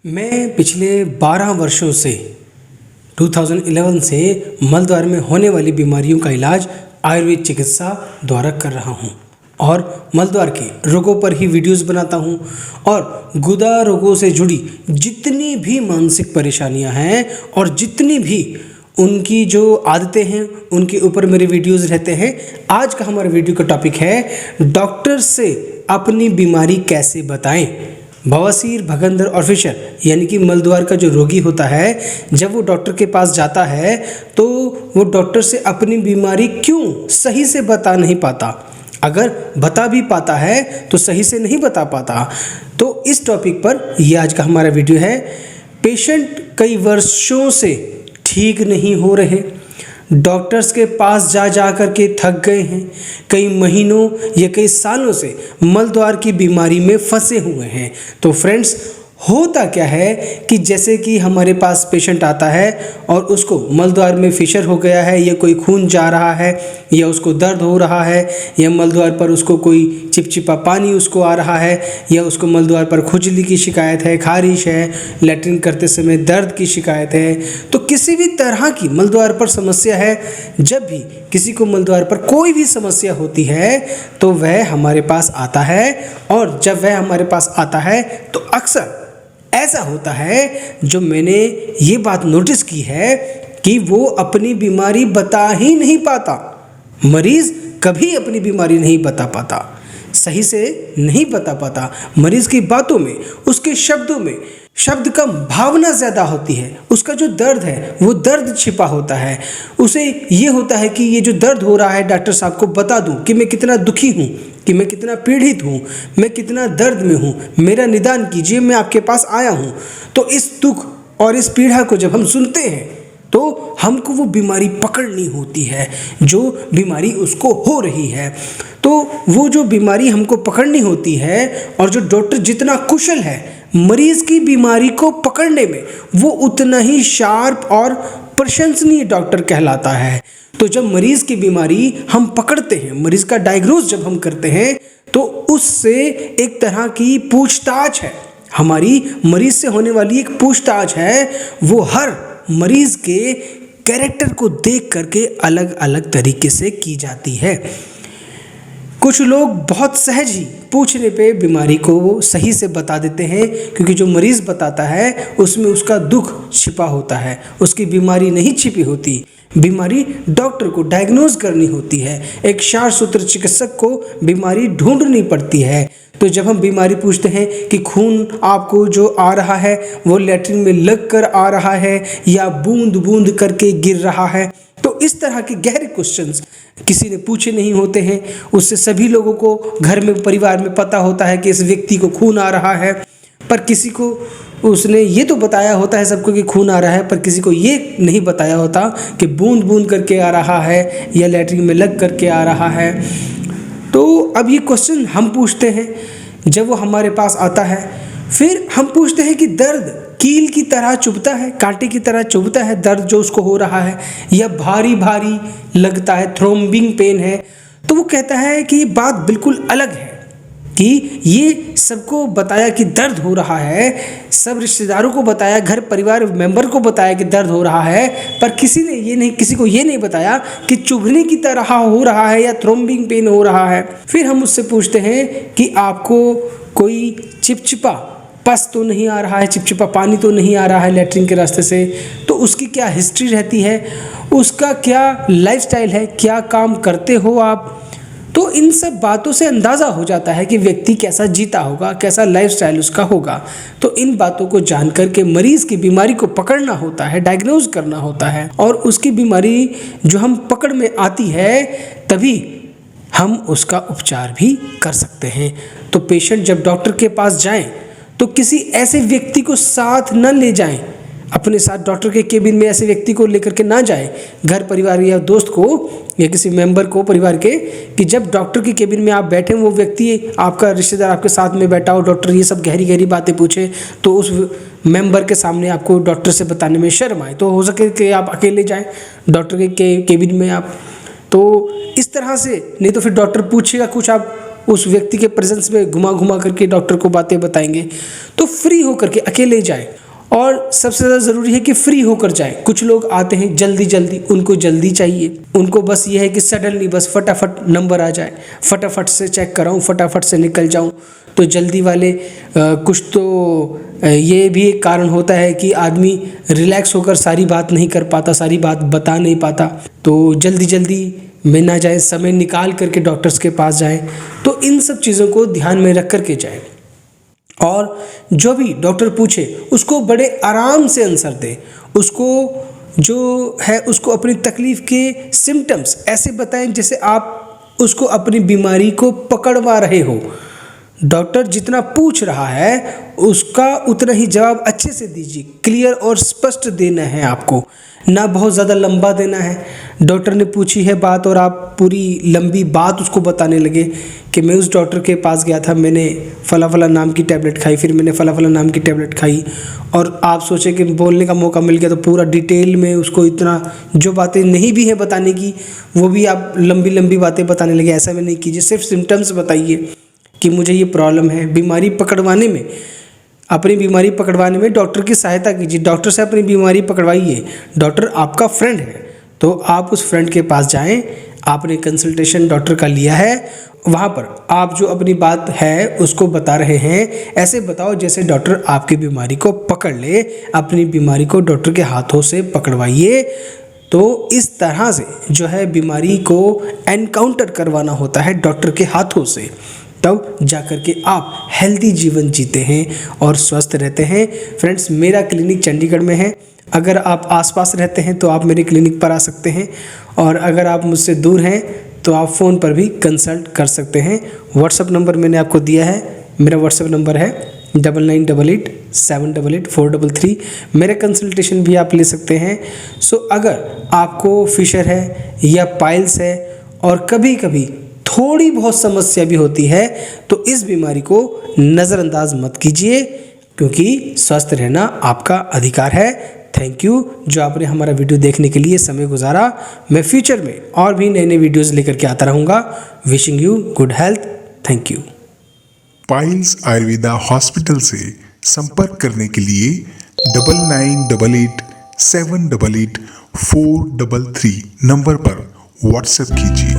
मैं पिछले 12 वर्षों से 2011 से मलद्वार में होने वाली बीमारियों का इलाज आयुर्वेद चिकित्सा द्वारा कर रहा हूँ और मलद्वार के रोगों पर ही वीडियोस बनाता हूँ और गुदा रोगों से जुड़ी जितनी भी मानसिक परेशानियाँ हैं और जितनी भी उनकी जो आदतें हैं उनके ऊपर मेरे वीडियोस रहते हैं। आज का हमारा वीडियो का टॉपिक है डॉक्टर से अपनी बीमारी कैसे बताएं। बवासीर, भगंदर और फिशर यानी कि मलद्वार का जो रोगी होता है, जब वो डॉक्टर के पास जाता है तो वो डॉक्टर से अपनी बीमारी क्यों सही से बता नहीं पाता, अगर बता भी पाता है तो सही से नहीं बता पाता। तो इस टॉपिक पर ये आज का हमारा वीडियो है। पेशेंट कई वर्षों से ठीक नहीं हो रहे, डॉक्टर्स के पास जा कर के थक गए हैं, कई महीनों या कई सालों से मलद्वार की बीमारी में फंसे हुए हैं। तो फ्रेंड्स, होता क्या है कि जैसे कि हमारे पास पेशेंट आता है और उसको मलद्वार में फिशर हो गया है या कोई खून जा रहा है या उसको दर्द हो रहा है या मलद्वार पर उसको कोई चिपचिपा पानी उसको आ रहा है या उसको मलद्वार पर खुजली की शिकायत है, खारिश है, लैट्रिन करते समय दर्द की शिकायत है, तो किसी भी तरह की मलद्वार पर समस्या है, जब भी किसी को मलद्वार पर कोई भी समस्या होती है तो वह हमारे पास आता है। और जब वह हमारे पास आता है तो अक्सर ऐसा होता है, जो मैंने ये बात नोटिस की है कि वो अपनी बीमारी बता ही नहीं पाता। मरीज़ कभी अपनी बीमारी नहीं बता पाता, सही से नहीं बता पाता। मरीज़ की बातों में, उसके शब्दों में शब्द का भावना ज़्यादा होती है, उसका जो दर्द है वो दर्द छिपा होता है। उसे ये होता है कि ये जो दर्द हो रहा है डॉक्टर साहब को बता दूं कि मैं कितना दुखी हूँ, कि मैं कितना पीड़ित हूँ, मैं कितना दर्द में हूँ, मेरा निदान कीजिए, मैं आपके पास आया हूँ। तो इस दुख और इस पीड़ा को जब हम सुनते हैं तो हमको वो बीमारी पकड़नी होती है, जो बीमारी उसको हो रही है। तो वो जो बीमारी हमको पकड़नी होती है और जो डॉक्टर जितना कुशल है मरीज़ की बीमारी को पकड़ने में, वो उतना ही शार्प और प्रशंसनीय डॉक्टर कहलाता है। तो जब मरीज़ की बीमारी हम पकड़ते हैं, मरीज़ का डायग्नोज जब हम करते हैं, तो उससे एक तरह की पूछताछ है, हमारी मरीज़ से होने वाली एक पूछताछ है, वो हर मरीज़ के कैरेक्टर को देख करके अलग अलग तरीके से की जाती है। कुछ लोग बहुत सहज ही पूछने पे बीमारी को सही से बता देते हैं, क्योंकि जो मरीज़ बताता है उसमें उसका दुख छिपा होता है, उसकी बीमारी नहीं छिपी होती। बीमारी डॉक्टर को डायग्नोज करनी होती है, एक चार सूत्र चिकित्सक को बीमारी ढूंढनी पड़ती है। तो जब हम बीमारी पूछते हैं कि खून आपको जो आ रहा है वो लैट्रिन में लग कर आ रहा है या बूंद बूंद करके गिर रहा है, तो इस तरह के गहरे क्वेश्चंस किसी ने पूछे नहीं होते हैं। उससे सभी लोगों को घर में, परिवार में पता होता है कि इस व्यक्ति को खून आ रहा है, पर किसी को उसने ये तो बताया होता है सबको कि खून आ रहा है, पर किसी को ये नहीं बताया होता कि बूंद बूंद करके आ रहा है या लैट्रिन में लग करके आ रहा है। तो अब ये क्वेश्चन हम पूछते हैं जब वो हमारे पास आता है। फिर हम पूछते हैं कि दर्द कील की तरह चुभता है, कांटे की तरह चुभता है दर्द जो उसको हो रहा है, या भारी भारी लगता है, थ्रोम्बिंग पेन है। तो वो कहता है कि ये बात बिल्कुल अलग है, कि ये सबको बताया कि दर्द हो रहा है, सब रिश्तेदारों को बताया, घर परिवार मेंबर को बताया कि दर्द हो रहा है, पर किसी को ये नहीं बताया कि चुभने की तरह हो रहा है या थ्रोम्बिंग पेन हो रहा है। फिर हम उससे पूछते हैं कि आपको कोई चिपचिपा पस तो नहीं आ रहा है, चिपचिपा पानी तो नहीं आ रहा है लैट्रिन के रास्ते से, तो उसकी क्या हिस्ट्री रहती है, उसका क्या लाइफस्टाइल है, क्या काम करते हो आप। तो इन सब बातों से अंदाज़ा हो जाता है कि व्यक्ति कैसा जीता होगा, कैसा लाइफस्टाइल उसका होगा। तो इन बातों को जान करके मरीज़ की बीमारी को पकड़ना होता है, डायग्नोज करना होता है, और उसकी बीमारी जो हम पकड़ में आती है तभी हम उसका उपचार भी कर सकते हैं। तो पेशेंट जब डॉक्टर के पास जाएं तो किसी ऐसे व्यक्ति को साथ न ले जाएं, अपने साथ डॉक्टर के केबिन में ऐसे व्यक्ति को लेकर के ना जाएं, घर परिवार या दोस्त को या किसी मेंबर को परिवार के, कि जब डॉक्टर के केबिन में आप बैठे, वो व्यक्ति आपका रिश्तेदार आपके साथ में बैठा हो, डॉक्टर ये सब गहरी गहरी बातें पूछे, तो उस मेंबर के सामने आपको डॉक्टर से बताने में शर्म आए। तो हो सके कि आप अकेले जाएं डॉक्टर के केबिन में आप। तो इस तरह से, नहीं तो फिर डॉक्टर पूछेगा कुछ, आप उस व्यक्ति के प्रेजेंस में घुमा घुमा करके डॉक्टर को बातें बताएंगे। तो फ्री होकर के अकेले जाएं, और सबसे ज़्यादा ज़रूरी है कि फ्री होकर जाएं। कुछ लोग आते हैं जल्दी जल्दी, उनको जल्दी चाहिए, उनको बस ये है कि सडनली बस फटाफट नंबर आ जाए, फटाफट से चेक कराऊं, फटाफट से निकल जाऊं। तो जल्दी वाले कुछ तो ये भी एक कारण होता है कि आदमी रिलैक्स होकर सारी बात नहीं कर पाता, सारी बात बता नहीं पाता। तो जल्दी जल्दी में ना जाए, समय निकाल करके डॉक्टर्स के पास जाएं। तो इन सब चीज़ों को ध्यान में रख करके जाएं, और जो भी डॉक्टर पूछे उसको बड़े आराम से आंसर दे। उसको जो है उसको अपनी तकलीफ़ के सिम्टम्स ऐसे बताएं जैसे आप उसको अपनी बीमारी को पकड़वा रहे हो। डॉक्टर जितना पूछ रहा है उसका उतना ही जवाब अच्छे से दीजिए, क्लियर और स्पष्ट देना है आपको, ना बहुत ज़्यादा लंबा देना है। डॉक्टर ने पूछी है बात और आप पूरी लंबी बात उसको बताने लगे कि मैं उस डॉक्टर के पास गया था, मैंने फ़ला फ़ला नाम की टैबलेट खाई, फिर मैंने फ़ला फ़ला नाम की टैबलेट खाई, और आप सोचे कि बोलने का मौका मिल गया तो पूरा डिटेल में उसको इतना जो बातें नहीं भी है बताने की वो भी आप लंबी लंबी बातें बताने लगे। ऐसा में नहीं कीजिए, सिर्फ सिम्टम्स बताइए कि मुझे ये प्रॉब्लम है। बीमारी पकड़वाने में, अपनी बीमारी पकड़वाने में डॉक्टर की सहायता कीजिए, डॉक्टर से अपनी बीमारी पकड़वाइए। डॉक्टर आपका फ्रेंड है तो आप उस फ्रेंड के पास जाएं। आपने कंसल्टेशन डॉक्टर का लिया है, वहाँ पर आप जो अपनी बात है उसको बता रहे हैं, ऐसे बताओ जैसे डॉक्टर आपकी बीमारी को पकड़ ले। अपनी बीमारी को डॉक्टर के हाथों से पकड़वाइए। तो इस तरह से जो है बीमारी को एनकाउंटर करवाना होता है डॉक्टर के हाथों से, तब जाकर के आप हेल्दी जीवन जीते हैं और स्वस्थ रहते हैं। फ्रेंड्स, मेरा क्लिनिक चंडीगढ़ में है। अगर आप आसपास रहते हैं तो आप मेरे क्लिनिक पर आ सकते हैं, और अगर आप मुझसे दूर हैं तो आप फ़ोन पर भी कंसल्ट कर सकते हैं। व्हाट्सअप नंबर मैंने आपको दिया है, मेरा व्हाट्सअप नंबर है 9988788433। मेरे कंसल्टेशन भी आप ले सकते हैं। सो अगर आपको फिशर है या पाइल्स है और कभी कभी थोड़ी बहुत समस्या भी होती है तो इस बीमारी को नज़रअंदाज मत कीजिए, क्योंकि स्वस्थ रहना आपका अधिकार है। थैंक यू जो आपने हमारा वीडियो देखने के लिए समय गुजारा। मैं फ्यूचर में और भी नए नए वीडियोज़ लेकर के आता रहूँगा। Wishing you good health. Thank you. Piles Ayurveda hospital से संपर्क करने के लिए 9988788433 नंबर पर व्हाट्सएप कीजिए।